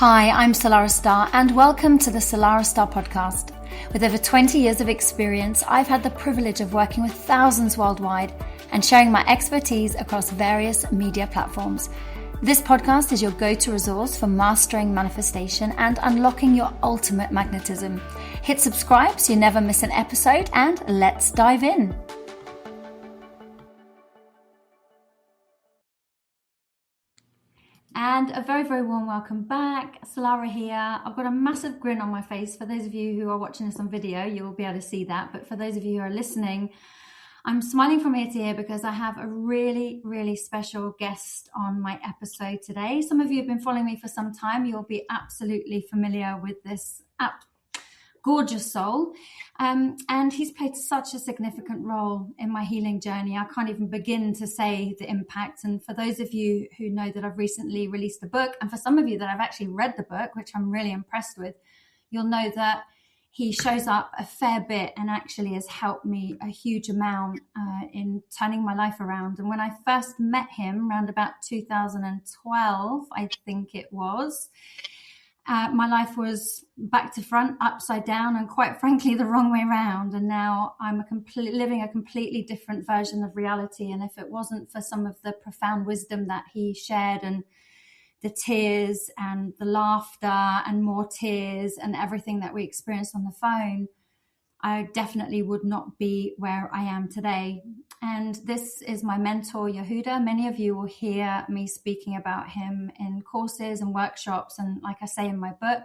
Hi, I'm Salarah Starre, and welcome to the Salarah Starre podcast. With over 20 years of experience, I've had the privilege of working with thousands worldwide and sharing my expertise across various media platforms. This podcast is your go-to resource for mastering manifestation and unlocking your ultimate magnetism. Hit subscribe so you never miss an episode, and let's dive in. And a very, very warm welcome back. Salarah here. I've got a massive grin on my face. For those of you who are watching this on video, you'll be able to see that. But for those of you who are listening, I'm smiling from ear to ear because I have a really, really special guest on my episode today. Some of you have been following me for some time. You'll be absolutely familiar with this gorgeous soul. And he's played such a significant role in my healing journey. I can't even begin to say the impact. And for those of you who know that I've recently released a book, and for some of you that I've actually read the book, which I'm really impressed with, you'll know that he shows up a fair bit and actually has helped me a huge amount in turning my life around. And when I first met him around about 2012, I think it was, my life was back to front, upside down, and quite frankly, the wrong way around. And now I'm living a completely different version of reality. And if it wasn't for some of the profound wisdom that he shared, and the tears and the laughter and more tears and everything that we experienced on the phone, I definitely would not be where I am today. And this is my mentor, Yehuda. Many of you will hear me speaking about him in courses and workshops, and like I say in my book.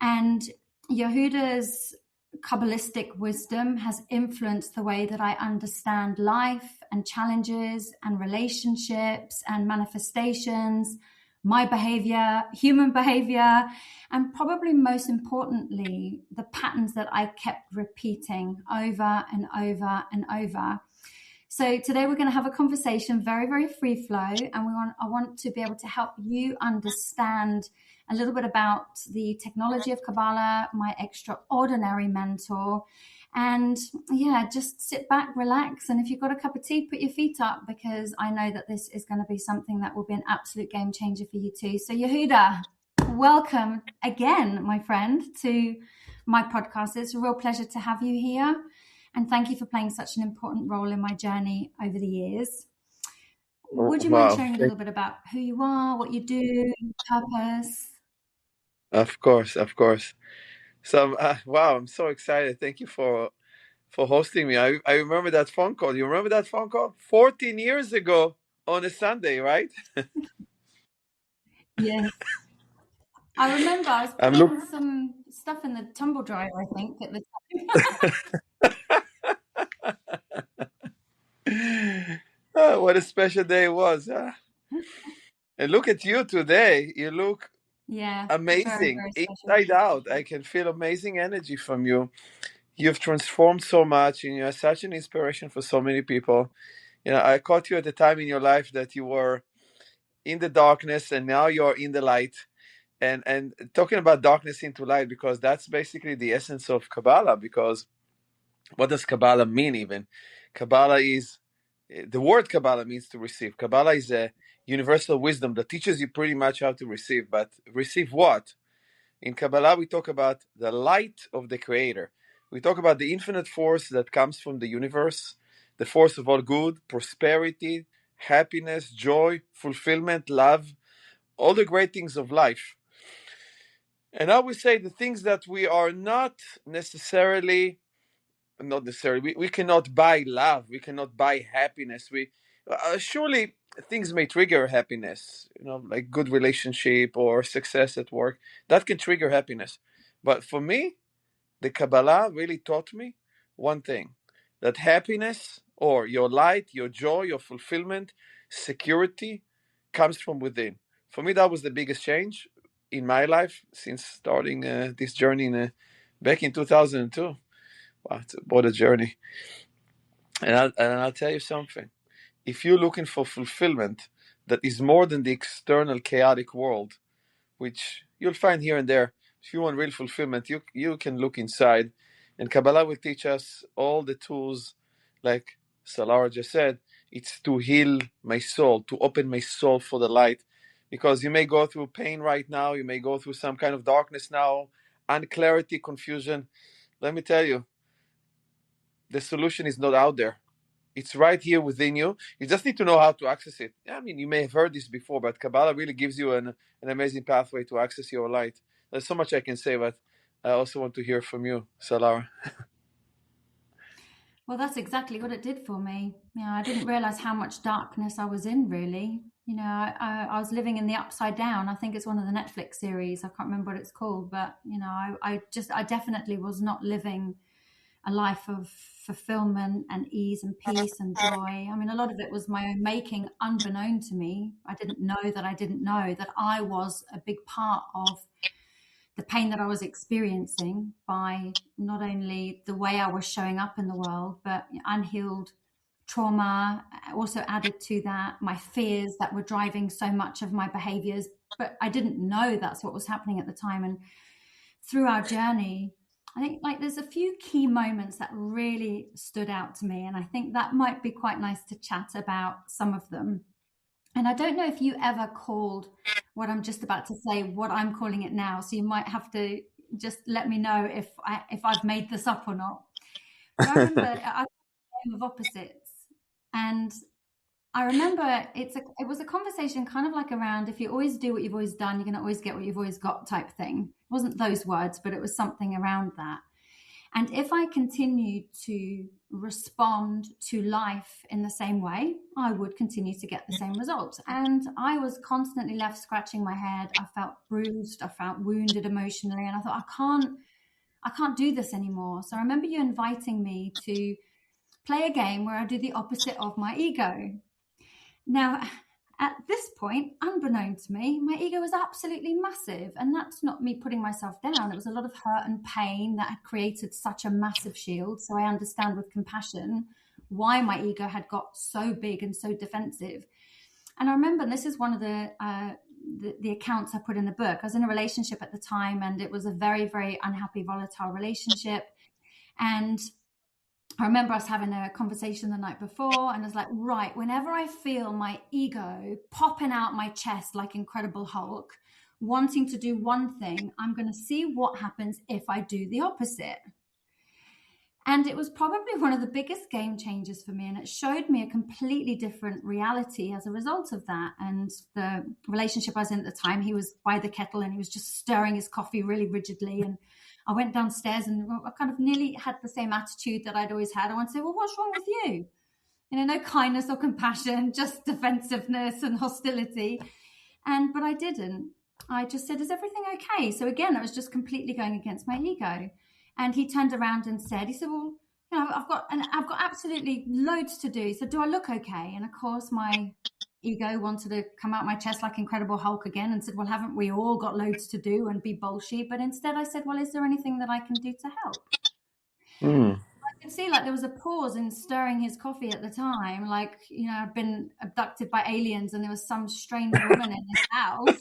And Yehuda's Kabbalistic wisdom has influenced the way that I understand life and challenges and relationships and manifestations, my behavior, human behavior, and probably most importantly, the patterns that I kept repeating over and over and over. So today we're going to have a conversation, very, very free flow, and I want to be able to help you understand a little bit about the technology of Kabbalah, my extraordinary mentor. And yeah, just sit back, relax. And if you've got a cup of tea, put your feet up, because I know that this is going to be something that will be an absolute game changer for you too. So Yehuda, welcome again, my friend, to my podcast. It's a real pleasure to have you here. And thank you for playing such an important role in my journey over the years. Would you mind sharing a little bit about who you are, what you do, your purpose? Of course. So, wow, I'm so excited. Thank you for hosting me. I remember that phone call. You remember that phone call? 14 years ago on a Sunday, right? Yes. I remember I was putting some stuff in the tumble dryer, I think, at the time. Oh, what a special day it was. And look at you today. You look amazing. Very, very inside out. I can feel amazing energy from you. You've transformed so much, and you're such an inspiration for so many people. You know, I caught you at a time in your life that you were in the darkness, and now you're in the light. And talking about darkness into light, because that's basically the essence of Kabbalah. Because what does Kabbalah mean even? Kabbalah is, the word Kabbalah means to receive. Kabbalah is a universal wisdom that teaches you pretty much how to receive. But receive what? In Kabbalah, we talk about the light of the Creator. We talk about the infinite force that comes from the universe, the force of all good, prosperity, happiness, joy, fulfillment, love, all the great things of life. And I would say the things that we are not necessarily, we cannot buy love, we cannot buy happiness. We surely things may trigger happiness, like good relationship or success at work, that can trigger happiness. But for me, the Kabbalah really taught me one thing, that happiness or your light, your joy, your fulfillment, security comes from within. For me, that was the biggest change in my life since starting this journey back in 2002. Wow, what a journey. And I'll tell you something. If you're looking for fulfillment that is more than the external chaotic world, which you'll find here and there, if you want real fulfillment, you can look inside. And Kabbalah will teach us all the tools, like Salarah just said, it's to heal my soul, to open my soul for the light. because you may go through pain right now, you may go through some kind of darkness now, unclarity, confusion. Let me tell you, the solution is not out there. It's right here within you. You just need to know how to access it. I mean, you may have heard this before, but Kabbalah really gives you an amazing pathway to access your light. There's so much I can say, but I also want to hear from you, Salarah. Well, that's exactly what it did for me. I didn't realize how much darkness I was in, really. I was living in the upside down. I think it's one of the Netflix series. I can't remember what it's called, but I definitely was not living a life of fulfillment and ease and peace and joy. I mean, a lot of it was my own making, unbeknown to me. I didn't know that I was a big part of the pain that I was experiencing by not only the way I was showing up in the world, but unhealed trauma also added to that, my fears that were driving so much of my behaviors. But I didn't know that's what was happening at the time. And through our journey, I think there's a few key moments that really stood out to me. And I think that might be quite nice to chat about some of them. And I don't know if you ever called what I'm just about to say, what I'm calling it now. So you might have to just let me know if I've made this up or not. But I remember I game of opposites, and I remember it was a conversation kind of like around, if you always do what you've always done, you're going to always get what you've always got type thing. It wasn't those words, but it was something around that. And if I continued to respond to life in the same way, I would continue to get the same results. And I was constantly left scratching my head. I felt bruised. I felt wounded emotionally. And I thought, I can't do this anymore. So I remember you inviting me to play a game where I do the opposite of my ego. Now, at this point, unbeknown to me, my ego was absolutely massive. And that's not me putting myself down. It was a lot of hurt and pain that had created such a massive shield. So I understand with compassion why my ego had got so big and so defensive. And I remember, and this is one of the accounts I put in the book. I was in a relationship at the time, and it was a very, very unhappy, volatile relationship. And I remember us having a conversation the night before, and I was like, right, whenever I feel my ego popping out my chest like Incredible Hulk, wanting to do one thing, I'm going to see what happens if I do the opposite. And it was probably one of the biggest game changers for me. And it showed me a completely different reality as a result of that. And the relationship I was in at the time, he was by the kettle and he was just stirring his coffee really rigidly. And I went downstairs and I kind of nearly had the same attitude that I'd always had. I want to say, well, what's wrong with you? No kindness or compassion, just defensiveness and hostility. But I didn't. I just said, is everything okay? So again, I was just completely going against my ego. And he turned around and said, well, I've got absolutely loads to do. So do I look okay? And of course, my ego wanted to come out my chest like Incredible Hulk again and said, well, haven't we all got loads to do and be bullshit? But instead I said, well, is there anything that I can do to help? I could see there was a pause in stirring his coffee at the time. I'd been abducted by aliens and there was some strange woman in his house.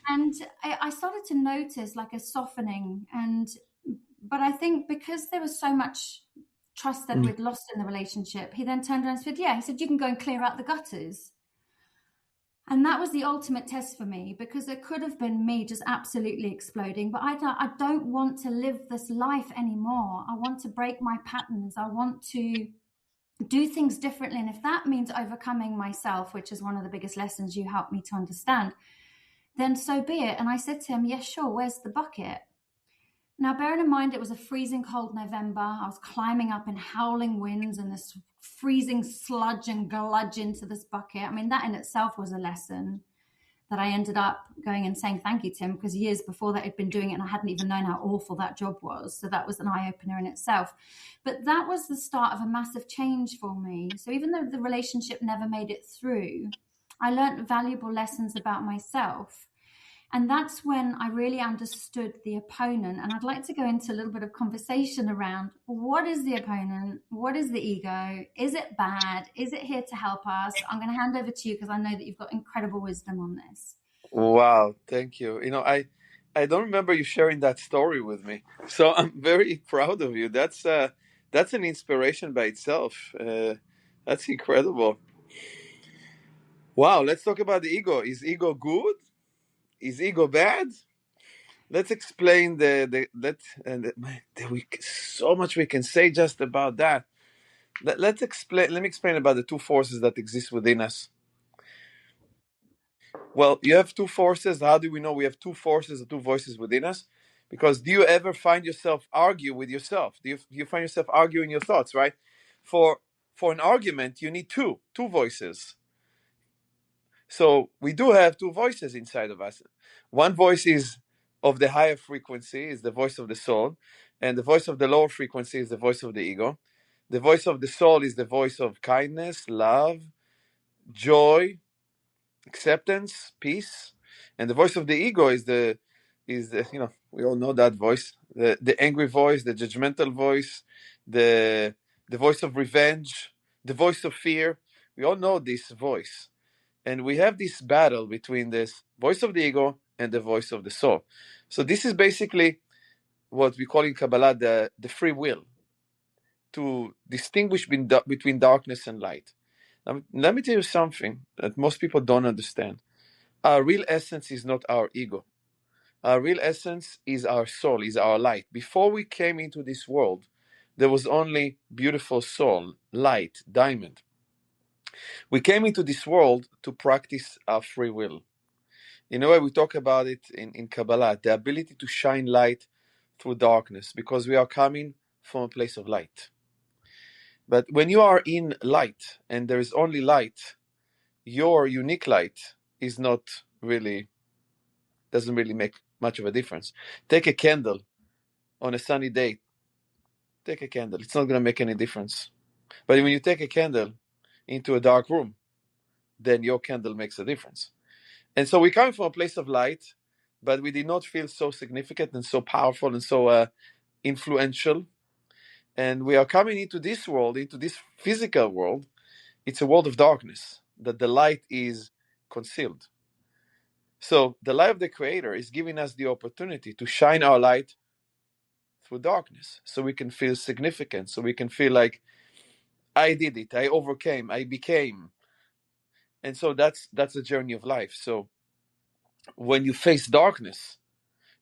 And I started to notice a softening. But I think because there was so much trust that we'd lost in the relationship, he then turned around and said, he said, you can go and clear out the gutters. And that was the ultimate test for me, because it could have been me just absolutely exploding. But I don't want to live this life anymore. I want to break my patterns. I want to do things differently. And if that means overcoming myself, which is one of the biggest lessons you helped me to understand, then so be it. And I said to him, yes, sure, where's the bucket? Now, bearing in mind, it was a freezing cold November. I was climbing up in howling winds and this freezing sludge and gludge into this bucket. I mean, that in itself was a lesson that I ended up going and saying thank you to him, because years before that I'd been doing it and I hadn't even known how awful that job was. So that was an eye-opener in itself. But that was the start of a massive change for me. So even though the relationship never made it through, I learned valuable lessons about myself. And that's when I really understood the opponent. And I'd like to go into a little bit of conversation around, what is the opponent? What is the ego? Is it bad? Is it here to help us? I'm going to hand over to you because I know that you've got incredible wisdom on this. Wow, thank you. I don't remember you sharing that story with me, so I'm very proud of you. That's an inspiration by itself. That's incredible. Wow, let's talk about the ego. Is ego good? Is ego bad? Let's explain so much we can say just about that. Let's explain. Let me explain about the two forces that exist within us. Well, you have two forces. How do we know we have two forces or two voices within us? Because do you ever find yourself argue with yourself? Do you find yourself arguing your thoughts? Right? For an argument, you need two voices. So we do have two voices inside of us. One voice is of the higher frequency, is the voice of the soul, and the voice of the lower frequency is the voice of the ego. The voice of the soul is the voice of kindness, love, joy, acceptance, peace, and the voice of the ego is the we all know that voice, the angry voice, the judgmental voice, the voice of revenge, the voice of fear. We all know this voice. And we have this battle between this voice of the ego and the voice of the soul. So this is basically what we call in Kabbalah the free will, to distinguish between darkness and light. Now, let me tell you something that most people don't understand. Our real essence is not our ego. Our real essence is our soul, is our light. Before we came into this world, there was only beautiful soul, light, diamond. We came into this world to practice our free will. In a way, we talk about it in Kabbalah, the ability to shine light through darkness, because we are coming from a place of light. But when you are in light and there is only light, your unique light doesn't really make much of a difference. Take a candle on a sunny day. Take a candle. It's not going to make any difference. But when you take a candle into a dark room, then your candle makes a difference. And so we come from a place of light, but we did not feel so significant and so powerful and so influential. And we are coming into this world, into this physical world. It's a world of darkness, that the light is concealed. So the light of the Creator is giving us the opportunity to shine our light through darkness, so we can feel significant, so we can feel like, I did it, I overcame, I became. And so that's the journey of life. So when you face darkness,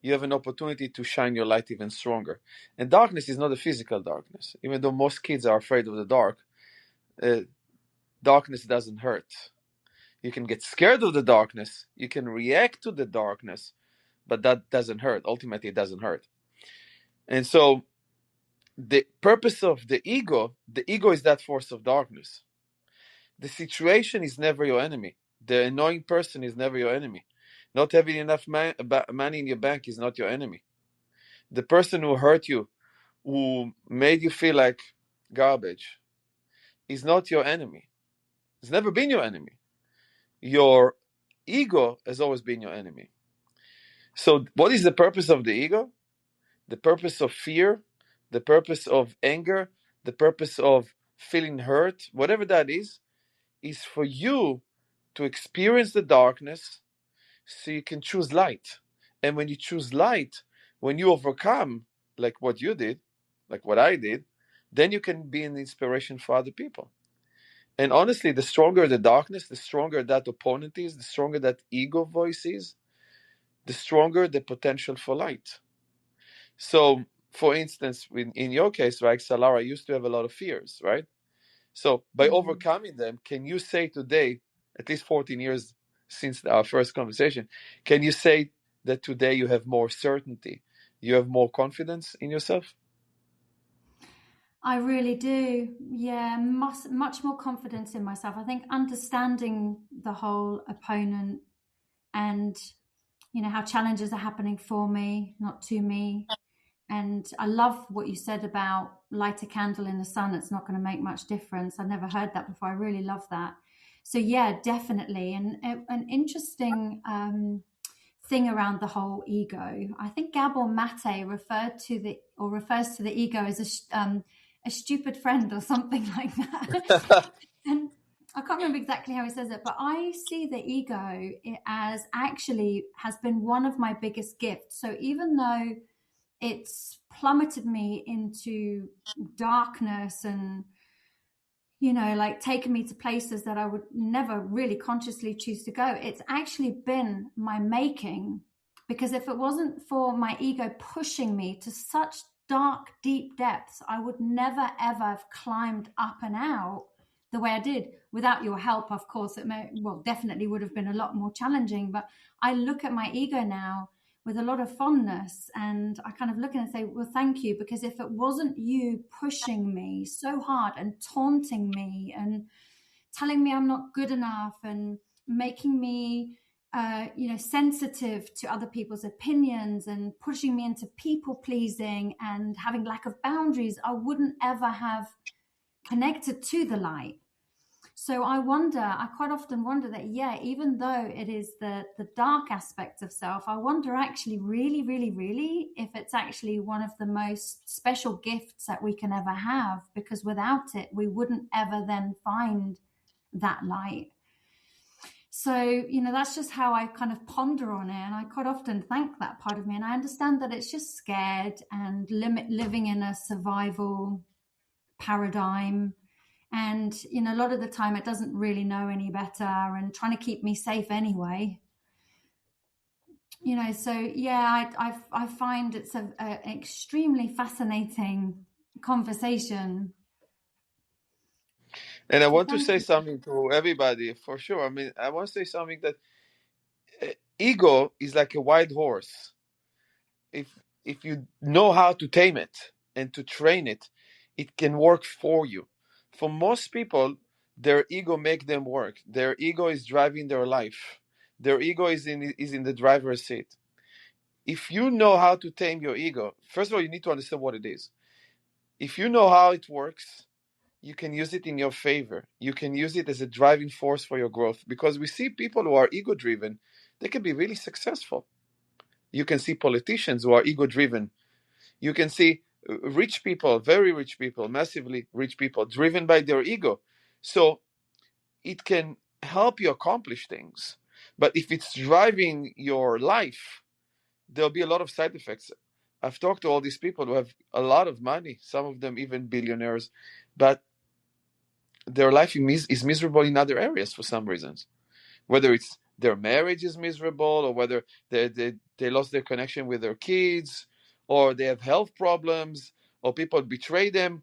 you have an opportunity to shine your light even stronger. And darkness is not a physical darkness. Even though most kids are afraid of the dark, darkness doesn't hurt. You can get scared of the darkness, you can react to the darkness, but that doesn't hurt. Ultimately, it doesn't hurt. And so the purpose of the ego is that force of darkness. The situation is never your enemy. The annoying person is never your enemy. Not having enough money in your bank is not your enemy. The person who hurt you, who made you feel like garbage, is not your enemy. It's never been your enemy. Your ego has always been your enemy. So what is the purpose of the ego? The purpose of fear, the purpose of anger, the purpose of feeling hurt, whatever that is for you to experience the darkness so you can choose light. And when you choose light, when you overcome, like what you did, like what I did, then you can be an inspiration for other people. And honestly, the stronger the darkness, the stronger that opponent is, the stronger that ego voice is, the stronger the potential for light. So, for instance, in your case, right, Salarah used to have a lot of fears, right? So by overcoming them, can you say today, at least 14 years since our first conversation, can you say that today you have more certainty, you have more confidence in yourself? I really do. Yeah, much more confidence in myself. I think understanding the whole opponent and, how challenges are happening for me, not to me. And I love what you said about light a candle in the sun. It's not going to make much difference. I never heard that before. I really love that. So yeah, definitely. And an interesting thing around the whole ego. I think Gabor Mate refers to the ego as a stupid friend or something like that. And I can't remember exactly how he says it, but I see the ego as actually has been one of my biggest gifts. So even though it's plummeted me into darkness and like taken me to places that I would never really consciously choose to go. It's actually been my making, because if it wasn't for my ego pushing me to such dark, deep depths, I would never ever have climbed up and out the way I did. Without your help, of course, definitely would have been a lot more challenging. But I look at my ego now with a lot of fondness, and I kind of look and say, well, thank you, because if it wasn't you pushing me so hard and taunting me and telling me I'm not good enough and making me sensitive to other people's opinions and pushing me into people pleasing and having lack of boundaries, I wouldn't ever have connected to the light. So I quite often wonder that, even though it is the dark aspect of self, I wonder actually really, really, really if it's actually one of the most special gifts that we can ever have, because without it, we wouldn't ever then find that light. So, that's just how I kind of ponder on it. And I quite often thank that part of me. And I understand that it's just scared and living in a survival paradigm. And, a lot of the time it doesn't really know any better and trying to keep me safe anyway. So I find it's an extremely fascinating conversation. And I want to Thank say you. something to everybody, for sure. I mean, I want to say something that ego is like a wild horse. If you know how to tame it and to train it, it can work for you. For most people, their ego make them work. Their ego is driving their life. Their ego is in the driver's seat. If you know how to tame your ego, first of all, you need to understand what it is. If you know how it works, you can use it in your favor. You can use it as a driving force for your growth, because we see people who are ego driven, they can be really successful. You can see politicians who are ego driven. You can see rich people, very rich people, massively rich people, driven by their ego. So it can help you accomplish things. But if it's driving your life, there'll be a lot of side effects. I've talked to all these people who have a lot of money, some of them even billionaires, but their life is miserable in other areas for some reasons. Whether it's their marriage is miserable, or whether they lost their connection with their kids, or they have health problems, or people betray them,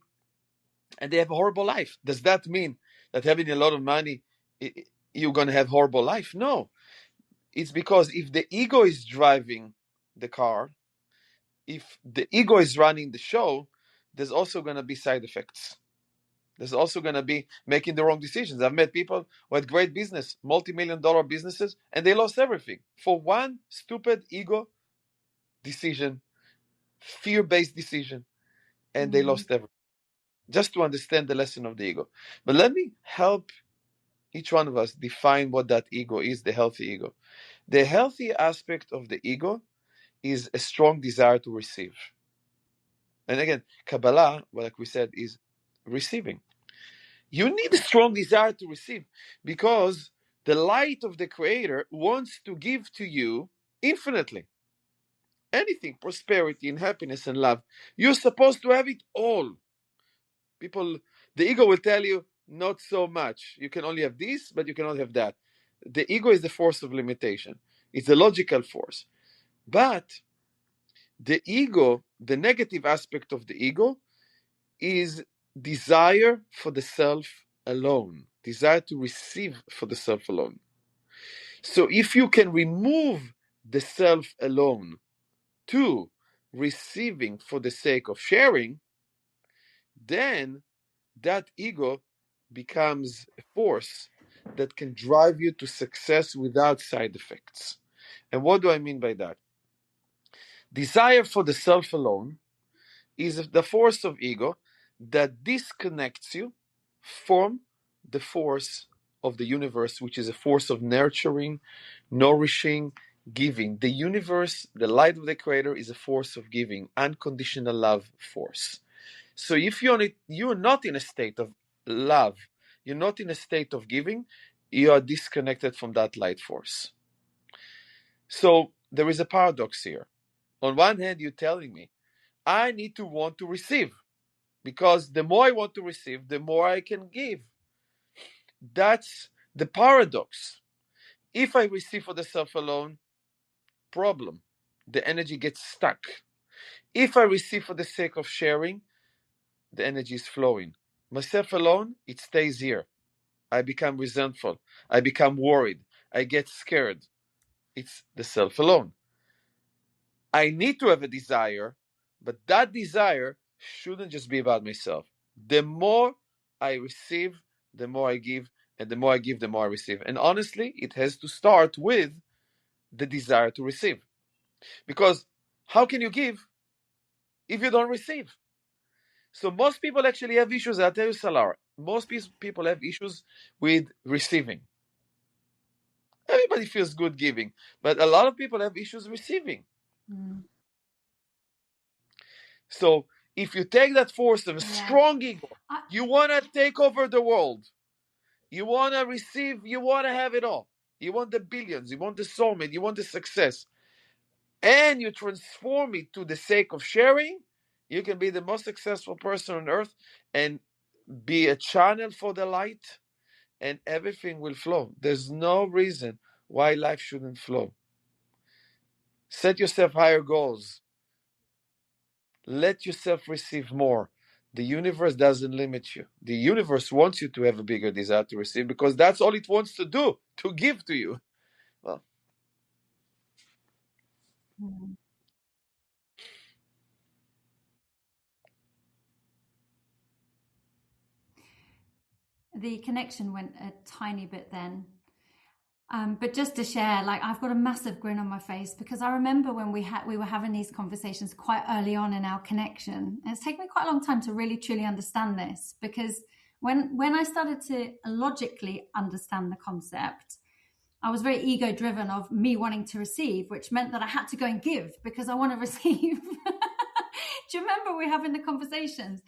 and they have a horrible life. Does that mean that having a lot of money, you're going to have horrible life? No. It's because if the ego is driving the car, if the ego is running the show, there's also going to be side effects. There's also going to be making the wrong decisions. I've met people who had great business, multi-million-dollar businesses, and they lost everything for one stupid ego decision, fear-based decision, and they lost everything. Just to understand the lesson of the ego. But let me help each one of us define what that ego is, the healthy ego. The healthy aspect of the ego is a strong desire to receive. And again, Kabbalah, like we said, is receiving. You need a strong desire to receive, because the light of the Creator wants to give to you infinitely. Anything, prosperity and happiness and love. You're supposed to have it all. People, the ego will tell you, not so much. You can only have this, but you cannot have that. The ego is the force of limitation. It's a logical force. But the ego, the negative aspect of the ego, is desire for the self alone, desire to receive for the self alone. So if you can remove the self alone to receiving for the sake of sharing, then that ego becomes a force that can drive you to success without side effects. And what do I mean by that? Desire for the self alone is the force of ego that disconnects you from the force of the universe, which is a force of nurturing, nourishing, giving. The universe, the light of the Creator, is a force of giving, unconditional love force. So if you're not in a state of love, you're not in a state of giving, you are disconnected from that light force. So there is a paradox here. On one hand, you're telling me, I need to want to receive. because the more I want to receive, the more I can give. That's the paradox. If I receive for the self alone, problem. The energy gets stuck. If I receive for the sake of sharing, the energy is flowing. Myself alone, it stays here. I become resentful. I become worried. I get scared. It's the self alone. I need to have a desire, but that desire shouldn't just be about myself. The more I receive, the more I give, and the more I give, the more I receive. And honestly, it has to start with the desire to receive. Because how can you give if you don't receive? So most people actually have issues. I'll tell you, Salarah, most people have issues with receiving. Everybody feels good giving, but a lot of people have issues receiving. Mm. So if you take that force of a strong ego, you want to take over the world. You want to receive, you want to have it all. You want the billions, you want the soulmate, you want the success. And you transform it to the sake of sharing, you can be the most successful person on earth and be a channel for the light, and everything will flow. There's no reason why life shouldn't flow. Set yourself higher goals. Let yourself receive more. The universe doesn't limit you. The universe wants you to have a bigger desire to receive because that's all it wants to do, to give to you. Well, the connection went a tiny bit then. But just to share, like I've got a massive grin on my face because I remember when we were having these conversations quite early on in our connection. And it's taken me quite a long time to really truly understand this, because when I started to logically understand the concept, I was very ego driven of me wanting to receive, which meant that I had to go and give because I want to receive. Do you remember we were having the conversations?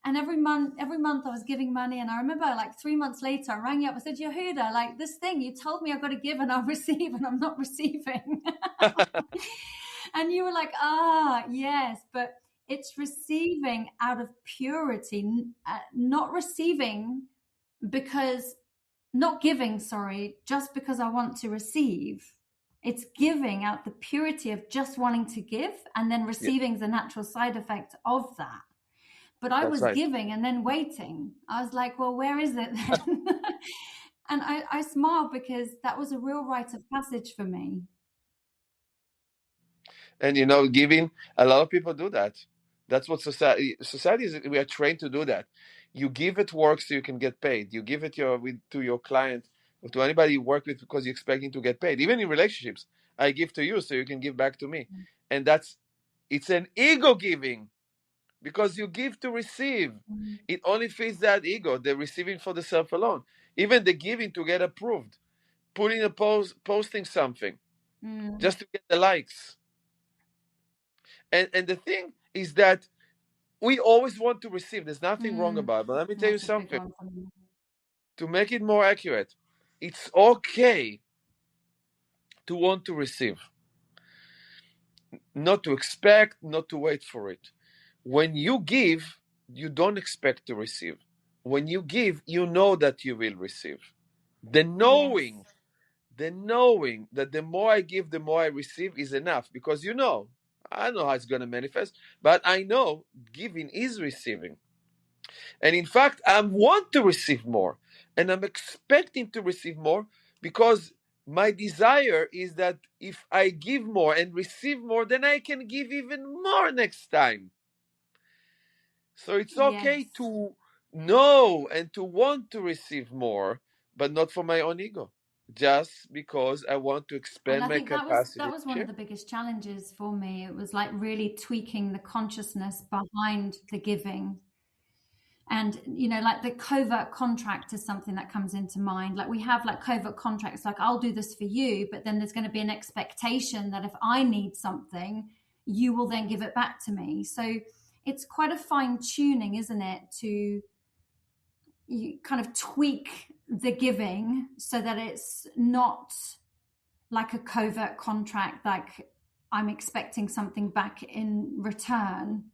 And every month I was giving money. And I remember like 3 months later, I rang you up and said, Yehuda, like this thing, you told me I've got to give and I'll receive, and I'm not receiving. And you were like, yes, but it's receiving out of purity, not receiving because, not giving, sorry, just because I want to receive. It's giving out the purity of just wanting to give, and then receiving is the natural side effect of that. But I was giving and then waiting. I was like, well, where is it then? And I smiled because that was a real rite of passage for me. And giving, a lot of people do that. That's what society is. We are trained to do that. You give at work so you can get paid. You give it to your client or to anybody you work with because you're expecting to get paid. Even in relationships, I give to you so you can give back to me. And it's an ego giving. Because you give to receive. It only feeds that ego, the receiving for the self alone. Even the giving to get approved. Putting a post, posting something. Just to get the likes. And the thing is that we always want to receive. There's nothing wrong about it. But let me tell you something. To make it more accurate, it's okay to want to receive. Not to expect, not to wait for it. When you give, you don't expect to receive. When you give, you know that you will receive. The knowing that the more I give, the more I receive is enough, because I know how it's going to manifest, but I know giving is receiving. And in fact, I want to receive more, and I'm expecting to receive more, because my desire is that if I give more and receive more, then I can give even more next time. So it's okay to know and to want to receive more, but not for my own ego, just because I want to expand my capacity. That was one of the biggest challenges for me. It was like really tweaking the consciousness behind the giving. And, like the covert contract is something that comes into mind. Like we have like covert contracts, like I'll do this for you, but then there's going to be an expectation that if I need something, you will then give it back to me. So it's quite a fine tuning, isn't it? To you kind of tweak the giving so that it's not like a covert contract, like I'm expecting something back in return.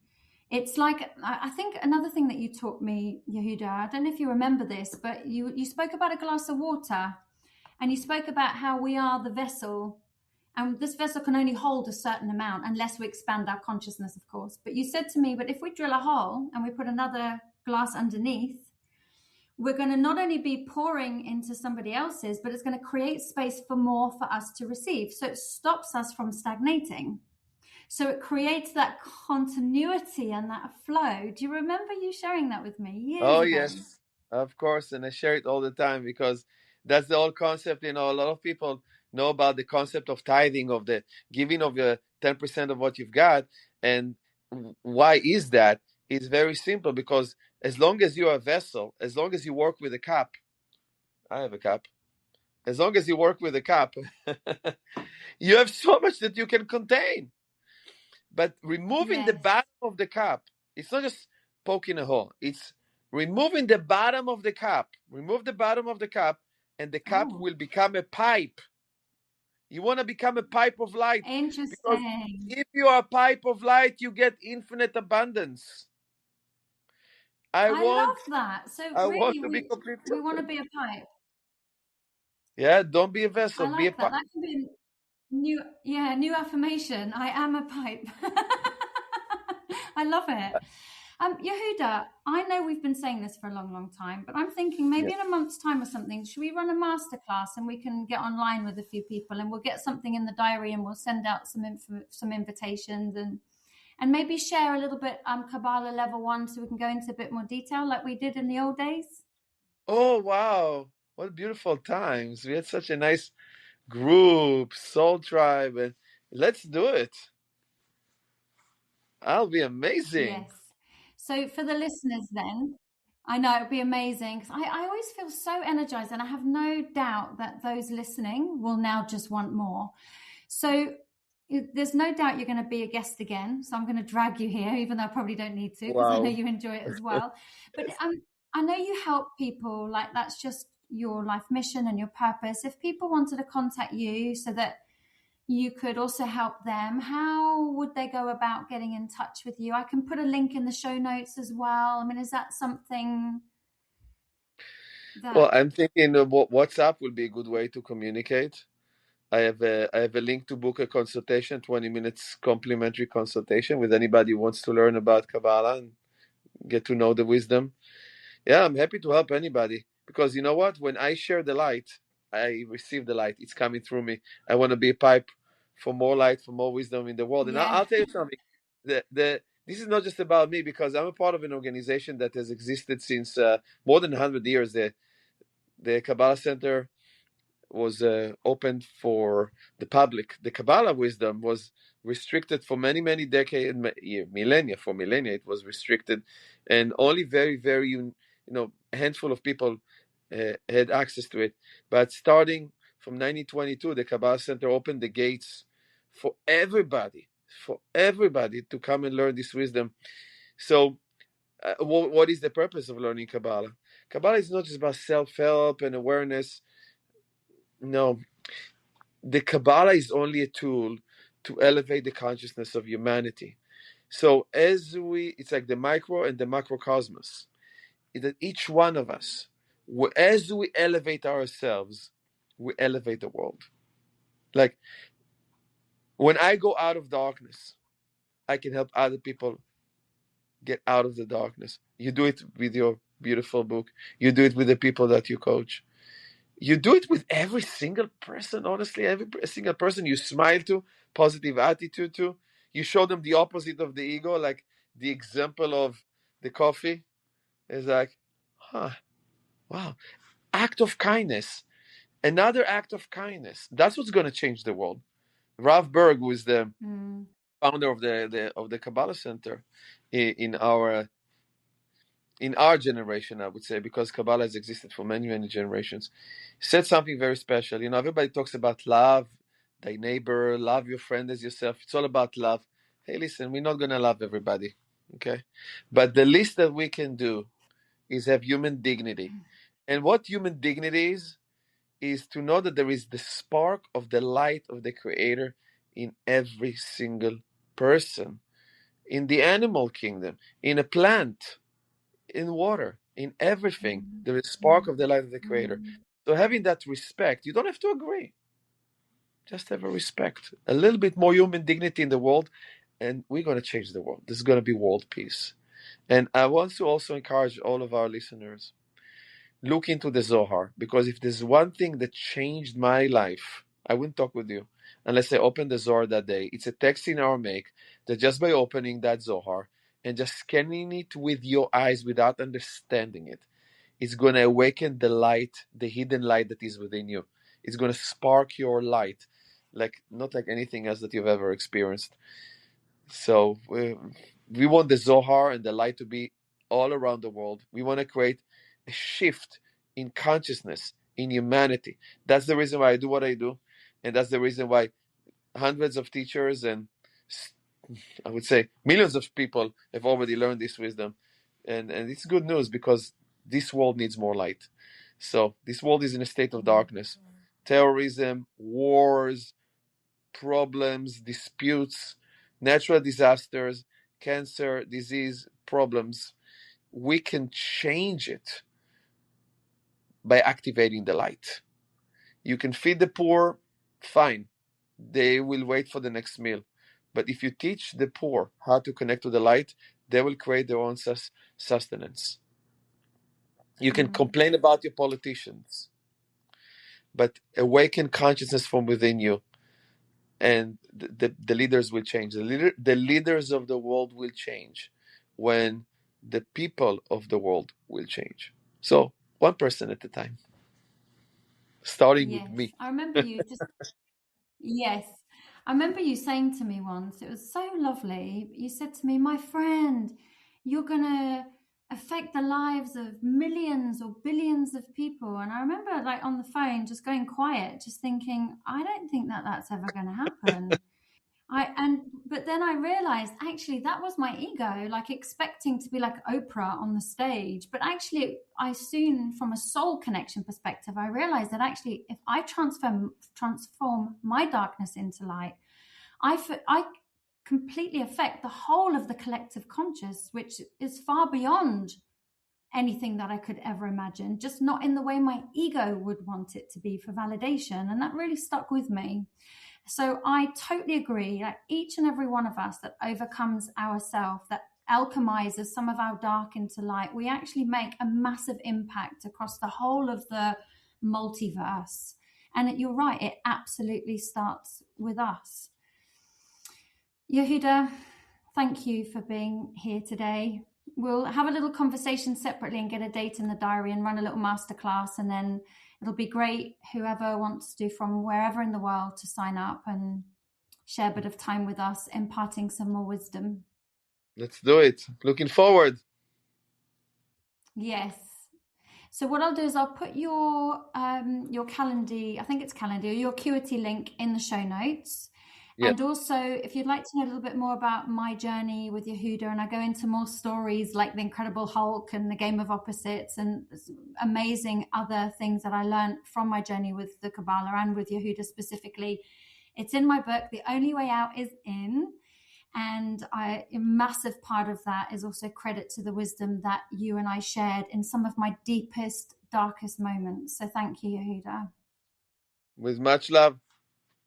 It's like, I think another thing that you taught me, Yehuda, I don't know if you remember this, but you spoke about a glass of water, and you spoke about how we are the vessel, and this vessel can only hold a certain amount unless we expand our consciousness, of course. But you said to me, but if we drill a hole and we put another glass underneath, we're going to not only be pouring into somebody else's, but it's going to create space for more for us to receive. So it stops us from stagnating. So it creates that continuity and that flow. Do you remember you sharing that with me years ago? Yes, of course. And I share it all the time because that's the whole concept. A lot of people know about the concept of tithing, of the giving of the 10% of what you've got. And why is that? It's very simple, because as long as you're a vessel, as long as you work with a cup, I have a cup. As long as you work with a cup, you have so much that you can contain. But removing the bottom of the cup, it's not just poking a hole. It's removing the bottom of the cup. Remove the bottom of the cup, and the cup will become a pipe. You want to become a pipe of light. Interesting. Because if you are a pipe of light, you get infinite abundance. I love that. So want really, to be completely we want to be a pipe. Yeah, don't be a vessel. I like be a that. That can be a new affirmation. I am a pipe. I love it. Yehuda, I know we've been saying this for a long, long time, but I'm thinking maybe in a month's time or something, should we run a masterclass and we can get online with a few people, and we'll get something in the diary and we'll send out some invitations and maybe share a little bit Kabbalah level 1, so we can go into a bit more detail like we did in the old days. Oh, wow. What beautiful times. We had such a nice group, soul tribe, and let's do it. That'll be amazing. Yes. So for the listeners then, I know it'd be amazing, because I always feel so energized, and I have no doubt that those listening will now just want more. So there's no doubt you're going to be a guest again. So I'm going to drag you here, even though I probably don't need to, because I know you enjoy it as well. But I know you help people, like that's just your life mission and your purpose. If people wanted to contact you so that you could also help them, how would they go about getting in touch with you? I can put a link in the show notes as well. I mean, is that something that... Well, I'm thinking WhatsApp will be a good way to communicate. I have a link to book a consultation, 20 minutes complimentary consultation with anybody who wants to learn about Kabbalah and get to know the wisdom. Yeah, I'm happy to help anybody, because you know what? When I share the light, I receive the light. It's coming through me. I want to be a pipe for more light, for more wisdom in the world. And I'll tell you something. This is not just about me, because I'm a part of an organization that has existed since more than 100 years. The Kabbalah Center was opened for the public. The Kabbalah wisdom was restricted for many, many decades, millennia. For millennia, it was restricted, and only very, very, a handful of people had access to it. But starting from 1922, the Kabbalah Center opened the gates for everybody to come and learn this wisdom. So, what is the purpose of learning Kabbalah? Kabbalah is not just about self-help and awareness. No, the Kabbalah is only a tool to elevate the consciousness of humanity. So it's like the micro and the macrocosmos. That each one of us, as we elevate ourselves, we elevate the world. Like when I go out of darkness, I can help other people get out of the darkness. You do it with your beautiful book. You do it with the people that you coach. You do it with every single person, honestly, every single person you smile to, positive attitude to. You show them the opposite of the ego, like the example of the coffee is like, wow, act of kindness, another act of kindness. That's what's going to change the world. Rav Berg, who is the founder of the Kabbalah Center in our generation, I would say, because Kabbalah has existed for many, many generations, said something very special. Everybody talks about love thy neighbor, love your friend as yourself. It's all about love. Hey, listen, we're not going to love everybody, okay? But the least that we can do is have human dignity. And what human dignity is to know that there is the spark of the light of the Creator in every single person. in the animal kingdom, in a plant, in water, in everything. There is spark of the light of the Creator. So having that respect, you don't have to agree. Just have a respect, a little bit more human dignity in the world, and we're going to change the world. This is going to be world peace. And I want to also encourage all of our listeners, look into the Zohar, because if there's one thing that changed my life, I wouldn't talk with you unless I opened the Zohar that day. It's a text in Aramaic that just by opening that Zohar and just scanning it with your eyes without understanding it, it's going to awaken the light, the hidden light that is within you. It's going to spark your light, not like anything else that you've ever experienced. So we want the Zohar and the light to be all around the world. We want to create a shift in consciousness, in humanity. That's the reason why I do what I do. And that's the reason why hundreds of teachers and I would say millions of people have already learned this wisdom. And it's good news because this world needs more light. So this world is in a state of darkness. Terrorism, wars, problems, disputes, natural disasters, cancer, disease, problems. We can change it by activating the light. You can feed the poor, fine. They will wait for the next meal. But if you teach the poor how to connect to the light, they will create their own sustenance. You can complain about your politicians, but awaken consciousness from within you, and the leaders will change. The leaders of the world will change when the people of the world will change. So one person at a time, starting with me. I remember you yes. I remember you saying to me once, it was so lovely. You said to me, my friend, you're going to affect the lives of millions or billions of people. And I remember on the phone, just going quiet, just thinking, I don't think that that's ever going to happen. But then I realized actually that was my ego, expecting to be like Oprah on the stage. But actually, I soon, from a soul connection perspective, I realized that actually, if I transform my darkness into light, I completely affect the whole of the collective conscious, which is far beyond anything that I could ever imagine, just not in the way my ego would want it to be for validation. And that really stuck with me. So I totally agree that each and every one of us that overcomes ourselves, that alchemizes some of our dark into light, we actually make a massive impact across the whole of the multiverse. And you're right, it absolutely starts with us. Yehuda, thank you for being here today. We'll have a little conversation separately and get a date in the diary and run a little masterclass, and then it'll be great, whoever wants to from wherever in the world, to sign up and share a bit of time with us, imparting some more wisdom. Let's do it. Looking forward. Yes. So what I'll do is I'll put your Calendly, I think it's Calendly, or your Acuity link in the show notes. Yep. And also, if you'd like to know a little bit more about my journey with Yehuda, and I go into more stories like the Incredible Hulk and the Game of Opposites and amazing other things that I learned from my journey with the Kabbalah and with Yehuda specifically, it's in my book, The Only Way Out is In. And a massive part of that is also credit to the wisdom that you and I shared in some of my deepest, darkest moments. So thank you, Yehuda. With much love.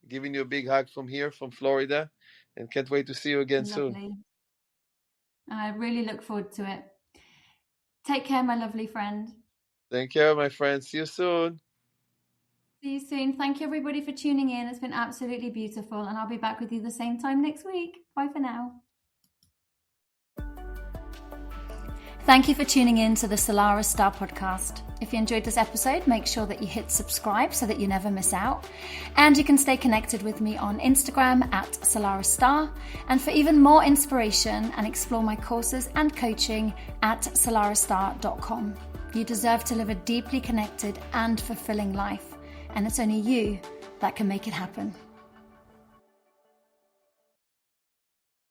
Giving you a big hug from here, from Florida, and can't wait to see you again soon. I really look forward to it. Take care, my lovely friend. Take care, my friend. See you soon. See you soon. Thank you, everybody, for tuning in. It's been absolutely beautiful, and I'll be back with you the same time next week. Bye for now. Thank you for tuning in to the Salarah Starre podcast. If you enjoyed this episode, make sure that you hit subscribe so that you never miss out. And you can stay connected with me on Instagram at Salarah Starre. And for even more inspiration and explore my courses and coaching at salarahstarre.com. You deserve to live a deeply connected and fulfilling life. And it's only you that can make it happen.